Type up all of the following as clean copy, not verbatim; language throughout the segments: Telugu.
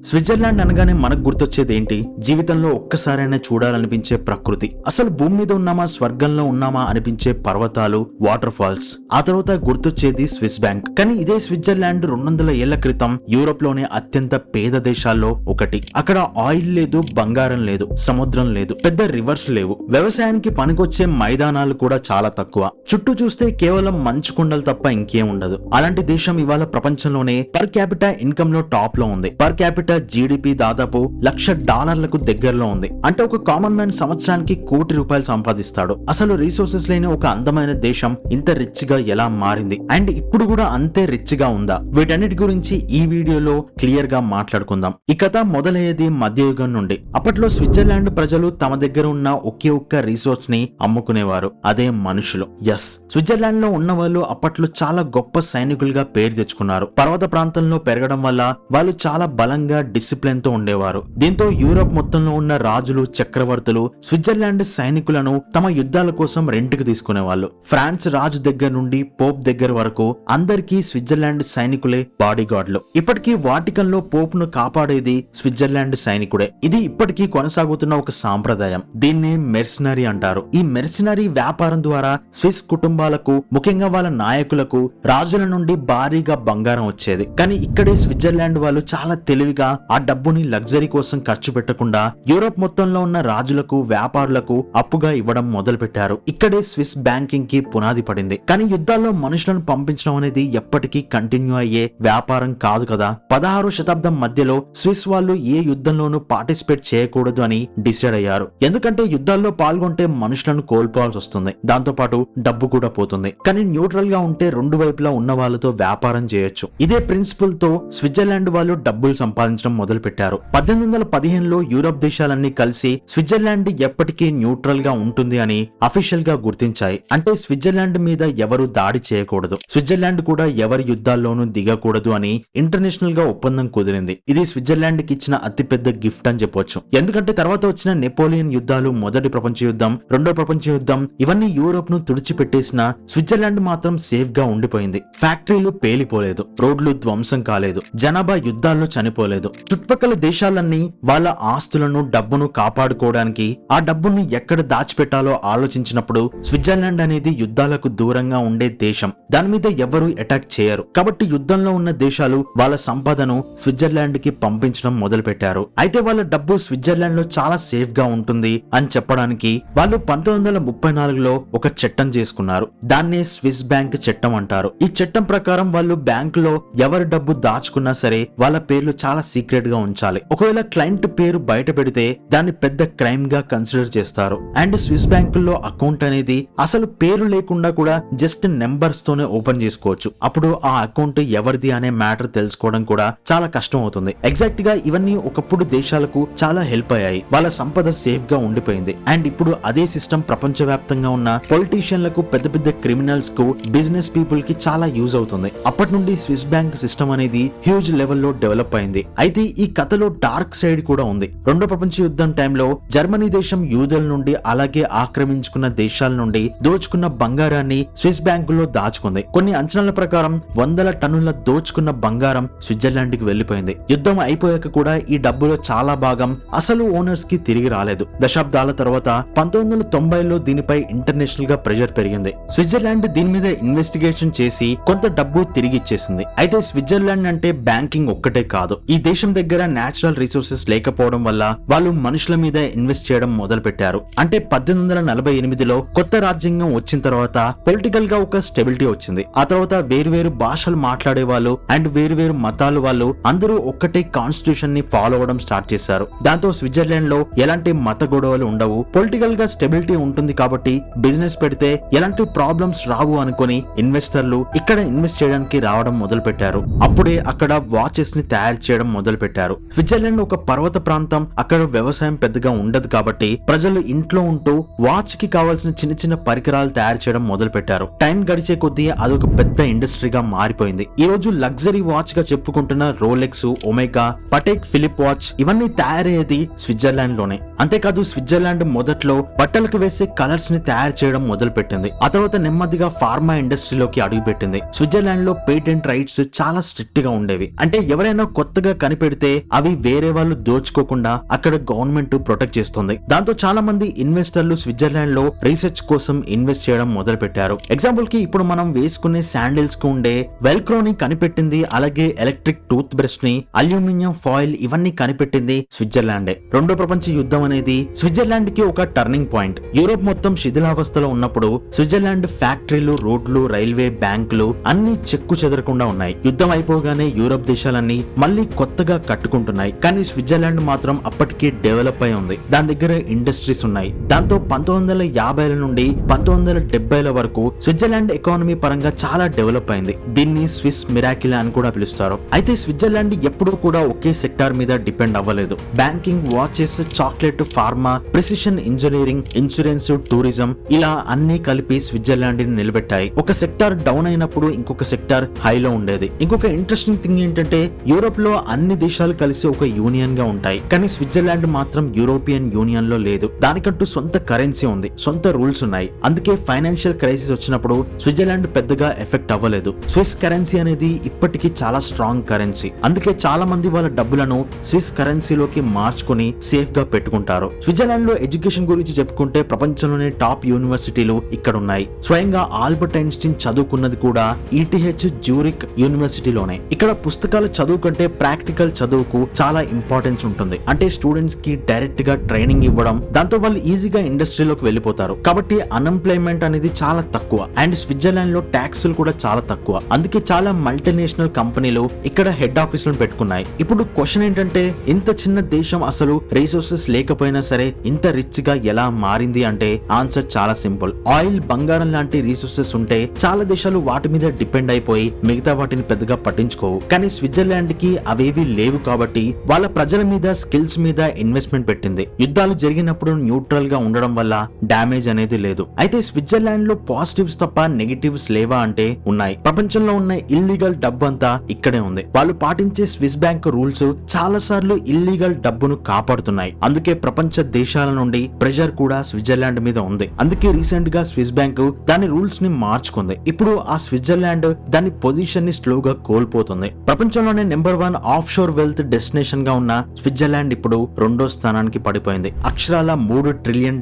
స్విట్జర్లాండ్ అనగానే మనకు గుర్తొచ్చేది ఏంటి? జీవితంలో ఒక్కసారైనా చూడాలనిపించే ప్రకృతి. అసలు భూమి మీద ఉన్నామా స్వర్గంలో ఉన్నామా అనిపించే పర్వతాలు, వాటర్ ఫాల్స్. ఆ తర్వాత గుర్తొచ్చేది స్విస్ బ్యాంక్. కానీ ఇదే స్విట్జర్లాండ్ 200 ఏళ్ల క్రితం యూరోప్ లోనే అత్యంత పేద దేశాల్లో ఒకటి. అక్కడ ఆయిల్ లేదు, బంగారం లేదు, సముద్రం లేదు, పెద్ద రివర్స్ లేవు, వ్యవసాయానికి పనికొచ్చే మైదానాలు కూడా చాలా తక్కువ. చుట్టూ చూస్తే కేవలం మంచు కొండలు తప్ప ఇంకేం ఉండదు. అలాంటి దేశం ఇవాళ ప్రపంచంలోనే పర్ క్యాపిటా ఇన్కమ్ లో టాప్ లో ఉంది. పర్ క్యాపిటా జీడిపి దాదాపు $1,00,000 దగ్గరలో ఉంది. అంటే ఒక కామన్ మ్యాన్ సంవత్సరానికి ₹1,00,00,000 సంపాదిస్తాడు. అసలు రీసోర్సెస్ లేని ఒక అందమైన దేశం ఇంత రిచ్ గా ఎలా మారింది, అండ్ ఇప్పుడు కూడా అంతే రిచ్ గా ఉందా? వీటన్నిటి గురించి ఈ వీడియోలో క్లియర్ గా మాట్లాడుకుందాం. ఈ కథ మొదలయ్యేది మధ్యయుగం నుండి. అప్పట్లో స్విట్జర్లాండ్ ప్రజలు తమ దగ్గర ఉన్న ఒకే ఒక్క రీసోర్స్ ని అమ్ముకునేవారు, అదే మనుషులు. ఎస్, స్విట్జర్లాండ్ లో ఉన్న వాళ్ళు అప్పట్లో చాలా గొప్ప సైనికులుగా పేరు తెచ్చుకున్నారు. పర్వత ప్రాంతంలో పెరగడం వల్ల వాళ్ళు చాలా బలంగా డిసిప్లిన్ తో ఉండేవారు. దీంతో యూరోప్ మొత్తంలో ఉన్న రాజులు, చక్రవర్తులు స్విట్జర్లాండ్ సైనికులను తమ యుద్ధాల కోసం రెంట్కి తీసుకునేవాళ్ళు. ఫ్రాన్స్ రాజు దగ్గర నుండి పోప్ దగ్గర వరకు అందరికీ స్విట్జర్లాండ్ సైనికులే బాడీ గార్డ్లు. ఇప్పటికీ వాటికన్ లో పోప్ ను కాపాడేది స్విట్జర్లాండ్ సైనికుడే. ఇది ఇప్పటికీ కొనసాగుతున్న ఒక సాంప్రదాయం. దీన్నే మెర్సినరీ అంటారు. ఈ మెర్సినరీ వ్యాపారం ద్వారా స్విస్ కుటుంబాలకు, ముఖ్యంగా వాళ్ళ నాయకులకు రాజుల నుండి భారీగా బంగారం వచ్చేది. కానీ ఇక్కడే స్విట్జర్లాండ్ వాళ్ళు చాలా తెలివిగా ఆ డబ్బుని లగ్జరీ కోసం ఖర్చు పెట్టకుండా యూరోప్ మొత్తంలో ఉన్న రాజులకు, వ్యాపారులకు అప్పుగా ఇవ్వడం మొదలు పెట్టారు. ఇక్కడే స్విస్ బ్యాంకింగ్ కి పునాది పడింది. కానీ యుద్ధాల్లో మనుషులను పంపించడం అనేది ఎప్పటికీ కంటిన్యూ అయ్యే వ్యాపారం కాదు కదా. 16వ శతాబ్దం మధ్యలో స్విస్ వాళ్ళు ఏ యుద్ధంలోనూ పార్టిసిపేట్ చేయకూడదు అని డిసైడ్ అయ్యారు. ఎందుకంటే యుద్ధాల్లో పాల్గొంటే మనుషులను కోల్పోవాల్సి వస్తుంది, దాంతో పాటు డబ్బు కూడా పోతుంది. కానీ న్యూట్రల్ గా ఉంటే రెండు వైపులా ఉన్న వాళ్ళతో వ్యాపారం చేయొచ్చు. ఇదే ప్రిన్సిపల్ తో స్విట్జర్లాండ్ వాళ్ళు డబ్బులు సంపాదించడం మొదలు పెట్టారు. 1815లో యూరోప్ దేశాలన్నీ కలిసి స్విట్జర్లాండ్ ఎప్పటికీ న్యూట్రల్ గా ఉంటుంది అని అఫీషియల్ గా గుర్తించాయి. అంటే స్విట్జర్లాండ్ మీద ఎవరు దాడి చేయకూడదు, స్విట్జర్లాండ్ కూడా ఎవరి యుద్ధాల్లోనూ దిగకూడదు అని ఇంటర్నేషనల్ గా ఒప్పందం కుదిరింది. ఇది స్విట్జర్లాండ్ కి ఇచ్చిన అతిపెద్ద గిఫ్ట్ అని చెప్పొచ్చు. ఎందుకంటే తర్వాత వచ్చిన నెపోలియన్ యుద్ధాలు, మొదటి ప్రపంచ యుద్ధం, రెండో ప్రపంచ యుద్ధం ఇవన్నీ యూరోప్ ను తుడిచిపెట్టేసిన స్విట్జర్లాండ్ మాత్రం సేఫ్ గా ఉండిపోయింది. ఫ్యాక్టరీలు పేలిపోలేదు, రోడ్లు ధ్వంసం కాలేదు, జనాభా యుద్ధాల్లో చనిపోలేదు. చుట్టుపక్కల దేశాలన్నీ వాళ్ళ ఆస్తులను, డబ్బును కాపాడుకోవడానికి ఆ డబ్బును ఎక్కడ దాచిపెట్టాలో ఆలోచించినప్పుడు స్విట్జర్లాండ్ అనేది యుద్ధాలకు దూరంగా ఉండే దేశం. దాని మీద ఎవరు అటాక్ చేయరు. కాబట్టి యుద్ధంలో ఉన్న దేశాలు వాళ్ళ సంపదను స్విట్జర్లాండ్ కి పంపించడం మొదలు పెట్టారు. అయితే వాళ్ళ డబ్బు స్విట్జర్లాండ్ లో చాలా సేఫ్ గా ఉంటుంది అని చెప్పడానికి వాళ్ళు 1934లో ఒక చట్టం చేసుకున్నారు. దాన్నే స్విస్ బ్యాంక్ చట్టం అంటారు. ఈ చట్టం ప్రకారం వాళ్ళు బ్యాంక్ లో ఎవరి డబ్బు దాచుకున్నా సరే వాళ్ళ పేర్లు చాలా సీక్రెట్ గా ఉంచాలి. ఒకవేళ క్లయింట్ పేరు బయట పెడితే దాన్ని పెద్ద క్రైమ్ గా కన్సిడర్ చేస్తారు. అండ్ స్విస్ బ్యాంకుల్లో అకౌంట్ అనేది అసలు పేరు లేకుండా కూడా జస్ట్ నెంబర్స్ తోనే ఓపెన్ చేసుకోవచ్చు. అప్పుడు ఆ అకౌంట్ ఎవరిది అనే మ్యాటర్ తెలుసుకోవడం కూడా చాలా కష్టం అవుతుంది. ఎగ్జాక్ట్ గా ఇవన్నీ ఒకప్పుడు దేశాలకు చాలా హెల్ప్ అయ్యాయి. వాళ్ళ సంపద సేఫ్ గా ఉండిపోయింది. అండ్ ఇప్పుడు అదే సిస్టమ్ ప్రపంచవ్యాప్తంగా ఉన్న పొలిటీషియన్లకు, పెద్ద పెద్ద క్రిమినల్స్ కు, బిజినెస్ పీపుల్ కి చాలా యూజ్ అవుతుంది. అప్పటి నుండి స్విస్ బ్యాంక్ సిస్టమ్ అనేది హ్యూజ్ లెవెల్లో డెవలప్ అయింది. అయితే ఈ కథలో డార్క్ సైడ్ కూడా ఉంది. రెండో ప్రపంచ యుద్ధం టైంలో జర్మనీ దేశం యూదుల నుండి, అలాగే ఆక్రమించుకున్న దేశాల నుండి దోచుకున్న బంగారాన్ని స్విస్ బ్యాంకులో దాచుకుంది. కొన్ని అంచనాల ప్రకారం 100 టన్నుల దోచుకున్న బంగారం స్విట్జర్లాండ్ కి వెళ్లిపోయింది. యుద్ధం అయిపోయాక కూడా ఈ డబ్బులో చాలా భాగం అసలు ఓనర్స్ కి తిరిగి రాలేదు. దశాబ్దాల తర్వాత 1990లో దీనిపై ఇంటర్నేషనల్ గా ప్రెషర్ పెరిగింది. స్విట్జర్లాండ్ దీని మీద ఇన్వెస్టిగేషన్ చేసి కొంత డబ్బు తిరిగి ఇచ్చేసింది. అయితే స్విట్జర్లాండ్ అంటే బ్యాంకింగ్ ఒక్కటే కాదు. ఈ దేశం దగ్గర నేచురల్ రిసోర్సెస్ లేకపోవడం వల్ల వాళ్ళు మనుషుల మీద ఇన్వెస్ట్ చేయడం మొదలు పెట్టారు. అంటే 1848లో కొత్త రాజ్యాంగం వచ్చిన తర్వాత పొలిటికల్ గా ఒక స్టెబిలిటీ వచ్చింది. ఆ తర్వాత వేరు భాషలు మాట్లాడే వాళ్ళు అండ్ వేరు మతాలు వాళ్ళు అందరూ ఒక్కటే కాన్స్టిట్యూషన్ ని ఫాలో అవడం స్టార్ట్ చేశారు. దాంతో స్విట్జర్లాండ్ లో ఎలాంటి మత గొడవలు ఉండవు, పొలిటికల్ గా స్టెబిలిటీ ఉంటుంది. కాబట్టి బిజినెస్ పెడితే ఎలాంటి ప్రాబ్లమ్స్ రావు అనుకుని ఇన్వెస్టర్లు ఇక్కడ ఇన్వెస్ట్ చేయడానికి రావడం మొదలు పెట్టారు. అప్పుడే అక్కడ వాచెస్ ని తయారు చేయడం మొదలు పెట్టారు. స్విట్జర్లాండ్ ఒక పర్వత ప్రాంతం, అక్కడ వ్యవసాయం పెద్దగా ఉండదు. కాబట్టి ప్రజలు ఇంట్లో ఉంటూ వాచ్ కి కావాల్సిన చిన్న చిన్న పరికరాలు తయారు చేయడం మొదలు పెట్టారు. టైం గడిచే కొద్దీ అదొక పెద్ద ఇండస్ట్రీగా మారిపోయింది. ఈ రోజు లగ్జరీ వాచ్ గా చెప్పుకుంటున్న రోలెక్స్, ఒమేగా, పటేక్ ఫిలిప్ వాచ్ ఇవన్నీ తయారయ్యేది స్విట్జర్లాండ్ లోనే. అంతేకాదు స్విట్జర్లాండ్ మొదట్లో బట్టలకు వేసే కలర్స్ ని తయారు చేయడం మొదలు పెట్టింది. ఆ తర్వాత నెమ్మదిగా ఫార్మా ఇండస్ట్రీలోకి అడుగు పెట్టింది. స్విట్జర్లాండ్ లో పేటెంట్ రైట్స్ చాలా స్ట్రిక్ట్ గా ఉండేవి. అంటే ఎవరైనా కొత్తగా కనిపెట్టిన కనిపెడితే అవి వేరే వాళ్ళు దోచుకోకుండా అక్కడ గవర్నమెంట్ ప్రొటెక్ట్ చేస్తుంది. దాంతో చాలా మంది ఇన్వెస్టర్లు స్విట్జర్లాండ్ లో రీసెర్చ్ కోసం ఇన్వెస్ట్ చేయడం మొదలు పెట్టారు. ఎగ్జాంపుల్ కి ఇప్పుడు మనం వేసుకునే శాండిల్స్ కు ఉండే వెల్క్రోని కనిపెట్టింది, అలాగే ఎలక్ట్రిక్ టూత్ బ్రష్ ని, అల్యూమినియం ఫాయిల్ ఇవన్నీ కనిపెట్టింది స్విట్జర్లాండే. రెండో ప్రపంచ యుద్ధం అనేది స్విట్జర్లాండ్ కి ఒక టర్నింగ్ పాయింట్. యూరోప్ మొత్తం శిథిలావస్థలో ఉన్నప్పుడు స్విట్జర్లాండ్ ఫ్యాక్టరీలు, రోడ్లు, రైల్వే, బ్యాంకులు అన్ని చెక్కు చెదరకుండా ఉన్నాయి. యుద్ధం అయిపోగానే యూరోప్ దేశాలన్నీ మళ్ళీ కొత్తగా కట్టుకుంటున్నాయి. కానీ స్విట్జర్లాండ్ మాత్రం అప్పటికే డెవలప్ అయి ఉంది. దాని దగ్గర ఇండస్ట్రీస్ ఉన్నాయి. దాంతో 1950ల నుండి 1970ల వరకు స్విట్జర్లాండ్ ఎకానమీ పరంగా చాలా డెవలప్ అయింది. దీన్ని స్విస్ మిరాకిల్ అని కూడా పిలుస్తారు. అయితే స్విట్జర్లాండ్ ఎప్పుడూ కూడా ఒకే సెక్టార్ మీద డిపెండ్ అవ్వలేదు. Banking, watches, chocolate, pharma, precision engineering, insurance, tourism ఇలా అన్ని కలిపి స్విట్జర్లాండ్ ని నిలబెట్టాయి. ఒక సెక్టార్ డౌన్ అయినప్పుడు ఇంకొక సెక్టార్ హైలో ఉండేది. ఇంకొక ఇంట్రెస్టింగ్ థింగ్ ఏంటంటే యూరోప్ లో అన్ని దేశాలు కలిసి ఒక యూనియన్ గా ఉంటాయి. కానీ స్విట్జర్లాండ్ మాత్రం యూరోపియన్ యూనియన్ లో లేదు. దానికంటూ సొంత కరెన్సీ ఉంది, సొంత రూల్స్ ఉన్నాయి. అందుకే ఫైనాన్షియల్ క్రైసిస్ వచ్చినప్పుడు స్విట్జర్లాండ్ పెద్దగా ఎఫెక్ట్ అవ్వలేదు. స్విస్ కరెన్సీ అనేది ఇప్పటికీ చాలా స్ట్రాంగ్ కరెన్సీ. అందుకే చాలా మంది వాళ్ళ డబ్బులను స్విస్ కరెన్సీలోకి మార్చుకుని సేఫ్ గా పెట్టుకుంటారు. స్విట్జర్లాండ్ లో ఎడ్యుకేషన్ గురించి చెప్పుకుంటే ప్రపంచంలోనే టాప్ యూనివర్సిటీలు ఇక్కడ ఉన్నాయి. స్వయంగా ఆల్బర్ట్ ఐన్స్టీన్ చదువుకున్నది కూడా ఈటీహెచ్ జ్యూరిక్ యూనివర్సిటీలోనే. ఇక్కడ పుస్తకాల చదువు కంటే ప్రాక్టికల్ చదువుకు చాలా ఇంపార్టెన్స్ ఉంటుంది. అంటే స్టూడెంట్స్ కి డైరెక్ట్ గా ట్రైనింగ్ ఇవ్వడం, దాంతో వాళ్ళు ఈజీగా ఇండస్ట్రీలోకి వెళ్ళిపోతారు. కాబట్టి అన్ఎంప్లాయ్మెంట్ అనేది చాలా తక్కువ. అండ్ స్విట్జర్లాండ్ లో ట్యాక్సులు కూడా చాలా తక్కువ. అందుకే చాలా మల్టీనేషనల్ కంపెనీలు ఇక్కడ హెడ్ ఆఫీసులను పెట్టుకున్నాయి. ఇప్పుడు క్వశ్చన్ ఏంటంటే, ఇంత చిన్న దేశం అసలు రిసోర్సెస్ లేకపోయినా సరే ఇంత రిచ్ గా ఎలా మారింది అంటే ఆన్సర్ చాలా సింపుల్. ఆయిల్, బంగారం లాంటి రిసోర్సెస్ ఉంటే చాలా దేశాలు వాటి మీద డిపెండ్ అయిపోయి మిగతా వాటిని పెద్దగా పట్టించుకోవు. కానీ స్విట్జర్లాండ్ కి అవేవి లేవు కాబట్టి వాళ్ళ ప్రజల మీద, స్కిల్స్ మీద ఇన్వెస్ట్మెంట్ పెట్టింది. యుద్ధాలు జరిగినప్పుడు న్యూట్రల్ గా ఉండడం వల్ల డ్యామేజ్ అనేది లేదు. అయితే స్విట్జర్లాండ్ లో పాజిటివ్స్ తప్ప నెగిటివ్స్ లేవా అంటే ఉన్నాయి. ప్రపంచంలో ఉన్న ఇల్లీగల్ డబ్బు అంతా ఇక్కడే ఉంది. వాళ్ళు పాటించే స్విస్ బ్యాంక్ రూల్స్ చాలా సార్లు ఇల్లీగల్ డబ్బును కాపాడుతున్నాయి. అందుకే ప్రపంచ దేశాల నుండి ప్రెషర్ కూడా స్విట్జర్లాండ్ మీద ఉంది. అందుకే రీసెంట్ గా స్విస్ బ్యాంక్ దాని రూల్స్ ని మార్చుకుంది. ఇప్పుడు ఆ స్విట్జర్లాండ్ దాని పొజిషన్ ని స్లోగా కోల్పోతుంది. ప్రపంచంలోనే number 1 of sure wealth destination గా ఉన్న స్విట్జర్లాండ్ ఇప్పుడు 2వ స్థానానికి పడిపోయింది. అక్షరాల $3 ట్రిలియన్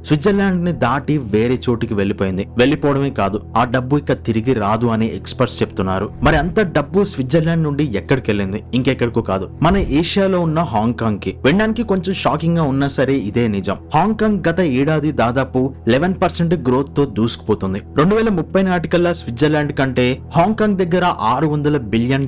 స్విట్జర్లాండ్ ని దాటి వేరే చోటికి వెళ్లిపోయింది. వెళ్లిపోవడమే కాదు, ఆ డబ్బు ఇక తిరిగి రాదు అని ఎక్స్పర్ట్స్ చెప్తున్నారు. మరి అంత డబ్బు స్విట్జర్లాండ్ నుండి ఎక్కడికి వెళ్ళింది? ఇంకెక్కడికో కాదు, మన ఏషియాలో ఉన్న హాంకాంగ్ కి. వినడానికి కొంచెం షాకింగ్ గా ఉన్నా సరే ఇదే నిజం. హాంకాంగ్ గత ఏడాది దాదాపు 11% గ్రోత్ తో దూసుకుపోతుంది. 2030 నాటికల్లా స్విట్జర్లాండ్ కంటే హాంకాంగ్ దగ్గర $600 బిలియన్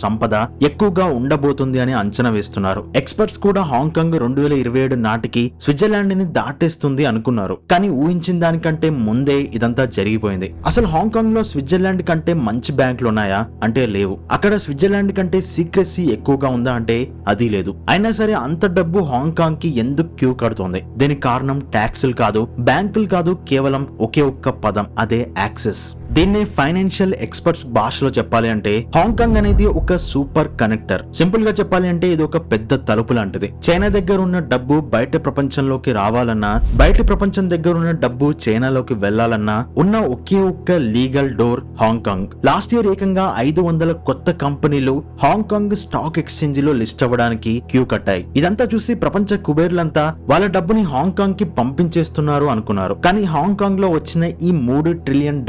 సంపద ఎక్కువగా ఉండబోతుంది అని అంచనా వేస్తున్నారు. ఎక్స్పర్ట్స్ కూడా హాంకాంగ్ 2027 నాటికి స్విట్జర్లాండ్ ని దాటేస్తుంది అనుకున్నారు. కానీ ఊహించిన దానికంటే ముందే ఇదంతా జరిగిపోయింది. అసలు హాంకాంగ్ లో స్విట్జర్లాండ్ కంటే మంచి బ్యాంకులు ఉన్నాయా అంటే లేవు. అక్కడ స్విట్జర్లాండ్ కంటే సీక్రెసీ ఎక్కువగా ఉందా అంటే అది లేదు. అయినా సరే అంత డబ్బు హాంకాంగ్ కి ఎందుకు క్యూ కడుతోంది? దీనికి కారణం ట్యాక్సులు కాదు, బ్యాంకులు కాదు, కేవలం ఒకే ఒక్క పదం, అదే యాక్సెస్. దీన్నే ఫైనాన్షియల్ ఎక్స్పర్ట్స్ భాషలో చెప్పాలి అంటే హాంకాంగ్ అనేది ఒక సూపర్ కనెక్టర్. సింపుల్ గా చెప్పాలి అంటే ఇది ఒక పెద్ద తలుపు లాంటిది. చైనా దగ్గర ఉన్న డబ్బు బయట ప్రపంచంలోకి రావాలన్నా, బయట ప్రపంచం దగ్గర ఉన్న డబ్బు చైనాలోకి వెళ్లాలన్నా ఉన్న ఒకే ఒక్క legal door Hong Kong. Last year ఏకంగా 500 కొత్త కంపెనీలు హాంకాంగ్ స్టాక్ ఎక్స్చేంజ్ లో లిస్ట్ అవ్వడానికి క్యూ కట్టాయి. ఇదంతా చూసి ప్రపంచ కుబేర్లంతా వాళ్ళ డబ్బుని హాంకాంగ్ కి పంపించేస్తున్నారు అనుకున్నారు. కానీ హాంకాంగ్ లో వచ్చిన ఈ $3 ట్రిలియన్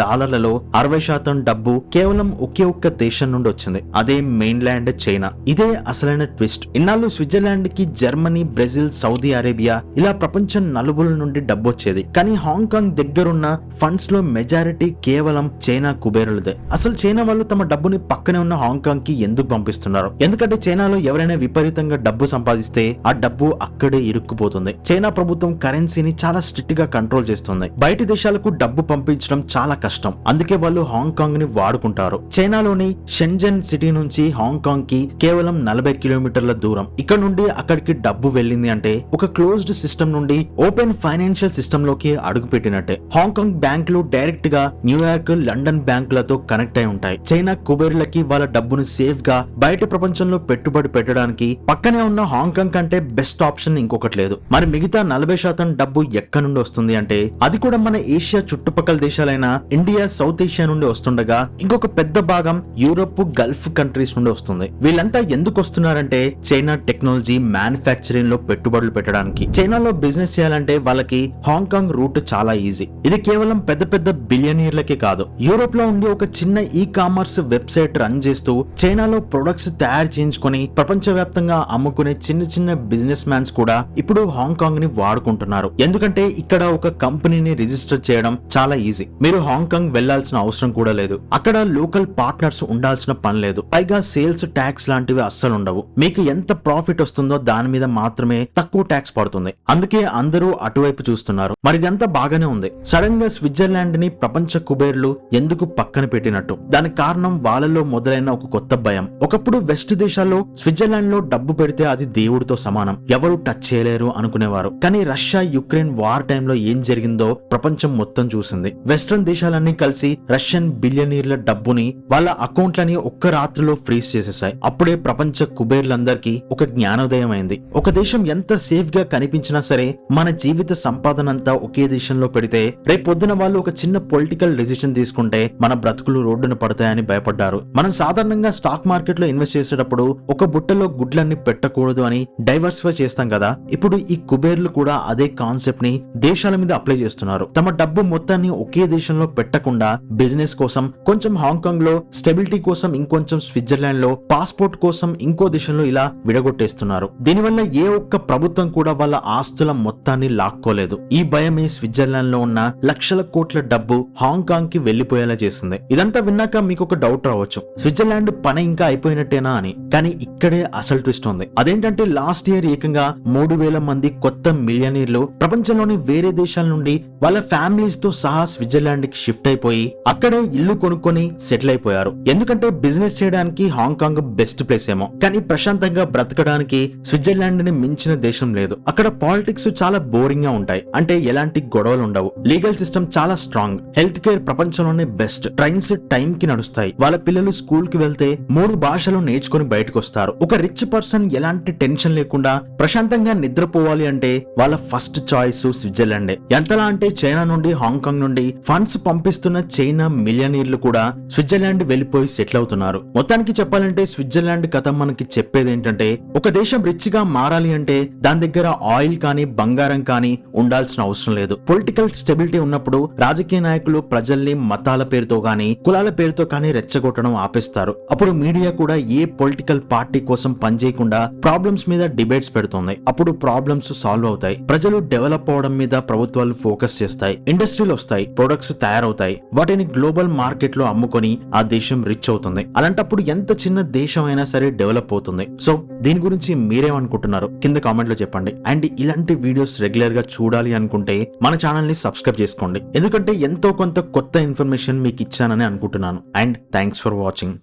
60% డబ్బు కేవలం ఒకే ఒక్క దేశం నుండి వచ్చింది, అదే మెయిన్లాండ్ చైనా. ఇదే అసలైన ట్విస్ట్. ఇన్నాళ్ళు స్విట్జర్లాండ్ కి జర్మనీ, బ్రెజిల్, సౌదీ అరేబియా ఇలా ప్రపంచం నలుగుల నుండి డబ్బు వచ్చేది. కానీ హాంకాంగ్ దగ్గరున్న ఫండ్స్ లో మెజారిటీ కేవలం చైనా కుబేరులదే. అసలు చైనా వాళ్ళు తమ డబ్బుని పక్కనే ఉన్న హాంకాంగ్ కి ఎందుకు పంపిస్తున్నారు? ఎందుకంటే చైనాలో ఎవరైనా విపరీతంగా డబ్బు సంపాదిస్తే ఆ డబ్బు అక్కడే ఇరుక్కుపోతుంది. చైనా ప్రభుత్వం కరెన్సీని చాలా స్ట్రిక్ట్ గా కంట్రోల్ చేస్తుంది. బయటి దేశాలకు డబ్బు పంపించడం చాలా కష్టం. అందుకే వాళ్ళు హాంకాంగ్ ని వాడుకుంటారు. చైనాలోని షెంజన్ సిటీ నుంచి హాంకాంగ్ కి కేవలం 40 కిలోమీటర్ల దూరం. ఇక్కడ నుండి అక్కడికి డబ్బు వెళ్ళింది అంటే ఒక క్లోజ్డ్ సిస్టమ్ నుండి ఓపెన్ ఫైనాన్షియల్ సిస్టమ్ లోకి అడుగు పెట్టినట్టే. హాంకాంగ్ బ్యాంకులు డైరెక్ట్ గా న్యూయార్క్, లండన్ బ్యాంకులతో కనెక్ట్ అయి ఉంటాయి. చైనా కుబేర్లకి వాళ్ళ డబ్బును సేఫ్ గా బయట ప్రపంచంలో పెట్టుబడి పెట్టడానికి పక్కనే ఉన్న హాంకాంగ్ కంటే బెస్ట్ ఆప్షన్ ఇంకొకటి లేదు. మరి మిగతా 40% డబ్బు ఎక్కడి నుండి వస్తుంది అంటే అది కూడా మన ఏషియా చుట్టుపక్కల దేశాలైన ఇండియా, సౌత్ సౌత్ ఏషియా నుండి వస్తుండగా ఇంకొక పెద్ద భాగం యూరోప్ గల్ఫ్ కంట్రీస్ నుండి వస్తుంది. వీళ్ళంతా ఎందుకు వస్తున్నారంటే చైనా టెక్నాలజీ మ్యానుఫ్యాక్చరింగ్ లో పెట్టుబడులు పెట్టడానికి. చైనాలో బిజినెస్ చేయాలంటే వాళ్ళకి హాంకాంగ్ రూట్ చాలా ఈజీ. ఇది కేవలం పెద్ద పెద్ద బిలియనీర్లకే కాదు, యూరోప్ లో ఉండి ఒక చిన్న ఈ కామర్స్ వెబ్సైట్ రన్ చేస్తూ చైనాలో ప్రొడక్ట్స్ తయారు చేయించుకొని ప్రపంచవ్యాప్తంగా అమ్ముకునే చిన్న చిన్న బిజినెస్ మ్యాన్స్ కూడా ఇప్పుడు హాంకాంగ్ ని వాడుకుంటున్నారు. ఎందుకంటే ఇక్కడ ఒక కంపెనీని రిజిస్టర్ చేయడం చాలా ఈజీ. మీరు హాంకాంగ్ వెళ్లాల్సిన అవసరం కూడా లేదు. అక్కడ లోకల్ పార్ట్నర్స్ ఉండాల్సిన పని లేదు. పైగా సేల్స్ ట్యాక్స్ లాంటివి అస్సలు ఉండవు. మీకు ఎంత ప్రాఫిట్ వస్తుందో దాని మీద మాత్రమే తక్కువ ట్యాక్స్ పడుతుంది. అందుకే అందరూ అటువైపు చూస్తున్నారు. మరి ఇదంతా బాగానే ఉంది. సడన్ గా స్విట్జర్లాండ్ ని ప్రపంచ కుబేర్లు ఎందుకు పక్కన పెట్టినట్టు? దానికి కారణం వాళ్ళలో మొదలైన ఒక కొత్త భయం. ఒకప్పుడు వెస్ట్ దేశాల్లో స్విట్జర్లాండ్ లో డబ్బు పెడితే అది దేవుడితో సమానం, ఎవరు టచ్ చేయలేరు అనుకునేవారు. కానీ రష్యా యుక్రెయిన్ వార్ టైంలో ఏం జరిగిందో ప్రపంచం మొత్తం చూసింది. వెస్ట్రన్ దేశాలన్నీ కలిసి రష్యన్ బిలియనీర్ల డబ్బుని వాళ్ళ అకౌంట్లని ఒక్క రాత్రిలో ఫ్రీజ్ చేసేసాయి. అప్పుడే ప్రపంచ కుబేర్లందరికీ ఒక జ్ఞానోదయం అయింది. ఒక దేశం ఎంత సేఫ్ గా కనిపించినా సరే మన జీవిత సంపాదన అంతా ఒకే దేశంలో పెడితే రేపొద్దున వాళ్ళు ఒక చిన్న పొలిటికల్ డెసిషన్ తీసుకుంటే మన బ్రతుకులు రోడ్డున పడతాయని భయపడ్డారు. మనం సాధారణంగా స్టాక్ మార్కెట్ లో ఇన్వెస్ట్ చేసేటప్పుడు ఒక బుట్టలో గుడ్లన్నీ పెట్టకూడదు అని డైవర్సిఫై చేస్తాం కదా. ఇప్పుడు ఈ కుబేర్లు కూడా అదే కాన్సెప్ట్ ని దేశాల మీద అప్లై చేస్తున్నారు. తమ డబ్బు మొత్తాన్ని ఒకే దేశంలో పెట్టకుండా బిజినెస్ కోసం కొంచెం హాంకాంగ్ లో, స్టెబిలిటీ కోసం ఇంకొంచెం స్విట్జర్లాండ్ లో, పాస్పోర్ట్ కోసం ఇంకో దేశంలో ఇలా విడగొట్టేస్తున్నారు. దీనివల్ల ఏ ఒక్క ప్రభుత్వం కూడా వాళ్ళ ఆస్తుల మొత్తాన్ని లాక్కోలేదు. ఈ భయమే స్విట్జర్లాండ్ లో ఉన్న లక్షల కోట్ల డబ్బు హాంకాంగ్ కి వెళ్లిపోయేలా చేసింది. ఇదంతా విన్నాక మీకు ఒక డౌట్ రావచ్చు, స్విట్జర్లాండ్ పని ఇంకా అయిపోయినట్టేనా అని. కానీ ఇక్కడే అసలు ట్విస్ట్ ఉంది. అదేంటంటే లాస్ట్ ఇయర్ ఏకంగా 3,000 మంది కొత్త మిలియనీర్లు ప్రపంచంలోని వేరే దేశాల నుండి వాళ్ళ ఫ్యామిలీస్ తో సహా స్విట్జర్లాండ్ కి షిఫ్ట్ అయిపోయి అక్కడే ఇల్లు కొనుక్కొని సెటిల్ అయిపోయారు. ఎందుకంటే బిజినెస్ చేయడానికి హాంకాంగ్ బెస్ట్ ప్లేస్ ఏమో, కానీ ప్రశాంతంగా బ్రతకడానికి స్విట్జర్లాండ్ ని మించిన దేశం లేదు. అక్కడ పాలిటిక్స్ చాలా బోరింగ్ గా ఉంటాయి. అంటే ఎలాంటి గొడవలు ఉండవు. లీగల్ సిస్టమ్ చాలా స్ట్రాంగ్. హెల్త్ కేర్ ప్రపంచంలోనే బెస్ట్. ట్రైన్స్ టైం కి నడుస్తాయి. వాళ్ళ పిల్లలు స్కూల్ కి వెళ్తే 3 భాషలు నేర్చుకుని బయటకు వస్తారు. ఒక రిచ్ పర్సన్ ఎలాంటి టెన్షన్ లేకుండా ప్రశాంతంగా నిద్రపోవాలి అంటే వాళ్ళ ఫస్ట్ చాయిస్ స్విట్జర్లాండే. ఎంతలా అంటే చైనా నుండి, హాంకాంగ్ నుండి ఫండ్స్ పంపిస్తున్న చైనా మిలియనీర్లు కూడా స్విట్జర్లాండ్ వెళ్లిపోయి సెటిల్ అవుతున్నారు. మొత్తానికి చెప్పాలంటే స్విట్జర్లాండ్ కథ మనకి చెప్పేది ఏంటంటే, ఒక దేశం రిచ్ గా మారాలి అంటే దాని దగ్గర ఆయిల్ కానీ బంగారం కానీ ఉండాల్సిన అవసరం లేదు. పొలిటికల్ స్టెబిలిటీ ఉన్నప్పుడు రాజకీయ నాయకులు ప్రజల్ని మతాల పేరుతో కానీ కులాల పేరుతో కానీ రెచ్చగొట్టడం ఆపేస్తారు. అప్పుడు మీడియా కూడా ఏ పొలిటికల్ పార్టీ కోసం పనిచేయకుండా ప్రాబ్లమ్స్ మీద డిబేట్స్ పెడుతుంది. అప్పుడు ప్రాబ్లమ్స్ సాల్వ్ అవుతాయి. ప్రజలు డెవలప్ అవడం మీద ప్రభుత్వాలు ఫోకస్ చేస్తాయి. ఇండస్ట్రీలు వస్తాయి, ప్రొడక్ట్స్ తయారవుతాయి. వాటిని గ్లోబల్ మార్కెట్ లో అమ్ముకొని ఆ దేశం రిచ్ అవుతుంది. అలాంటప్పుడు ఎంత చిన్న దేశం అయినా సరే డెవలప్ అవుతుంది. సో దీని గురించి మీరేమనుకుంటున్నారు కింద కామెంట్ లో చెప్పండి. అండ్ ఇలాంటి వీడియోస్ రెగ్యులర్ గా చూడాలి అనుకుంటే మన ఛానల్ ని సబ్స్క్రైబ్ చేసుకోండి. ఎందుకంటే ఎంతో కొంత కొత్త ఇన్ఫర్మేషన్ మీకు ఇచ్చానని అనుకుంటున్నాను. And thanks for watching.